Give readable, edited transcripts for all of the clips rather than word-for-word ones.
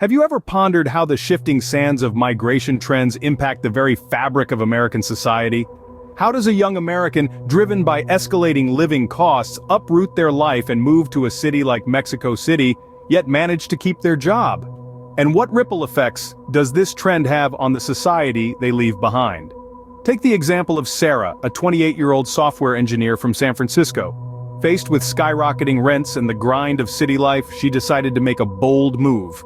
Have you ever pondered how the shifting sands of migration trends impact the very fabric of American society? How does a young American, driven by escalating living costs, uproot their life and move to a city like Mexico City, yet manage to keep their job? And what ripple effects does this trend have on the society they leave behind? Take the example of Sarah, a 28-year-old software engineer from San Francisco. Faced with skyrocketing rents and the grind of city life, she decided to make a bold move.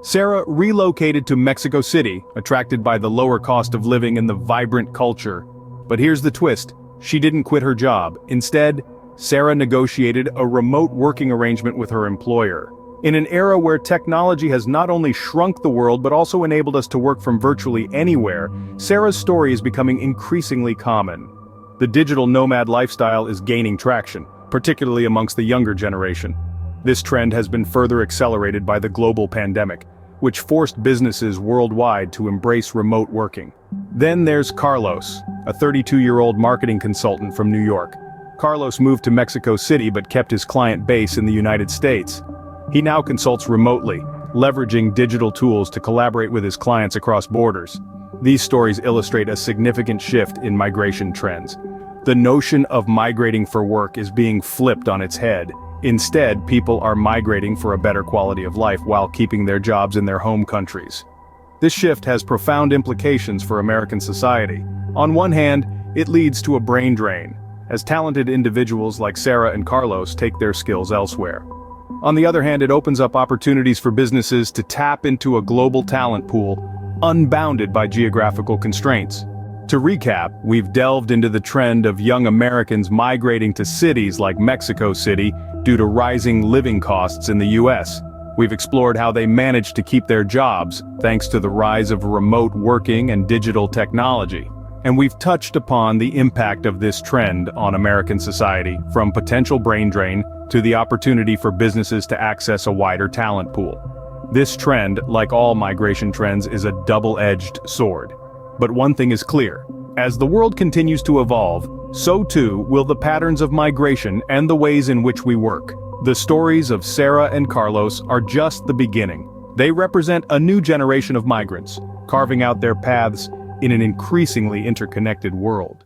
Sarah relocated to Mexico City, attracted by the lower cost of living and the vibrant culture. But here's the twist: she didn't quit her job. Instead, Sarah negotiated a remote working arrangement with her employer. In an era where technology has not only shrunk the world but also enabled us to work from virtually anywhere, Sarah's story is becoming increasingly common. The digital nomad lifestyle is gaining traction, particularly amongst the younger generation. This trend has been further accelerated by the global pandemic, which forced businesses worldwide to embrace remote working. Then there's Carlos, a 32-year-old marketing consultant from New York. Carlos moved to Mexico City but kept his client base in the United States. He now consults remotely, leveraging digital tools to collaborate with his clients across borders. These stories illustrate a significant shift in migration trends. The notion of migrating for work is being flipped on its head. Instead, people are migrating for a better quality of life while keeping their jobs in their home countries. This shift has profound implications for American society. On one hand, it leads to a brain drain, as talented individuals like Sarah and Carlos take their skills elsewhere. On the other hand, it opens up opportunities for businesses to tap into a global talent pool, unbounded by geographical constraints. To recap, we've delved into the trend of young Americans migrating to cities like Mexico City due to rising living costs in the US. We've explored how they managed to keep their jobs, thanks to the rise of remote working and digital technology. And we've touched upon the impact of this trend on American society, from potential brain drain to the opportunity for businesses to access a wider talent pool. This trend, like all migration trends, is a double-edged sword. But one thing is clear: as the world continues to evolve, so too will the patterns of migration and the ways in which we work. The stories of Sarah and Carlos are just the beginning. They represent a new generation of migrants, carving out their paths in an increasingly interconnected world.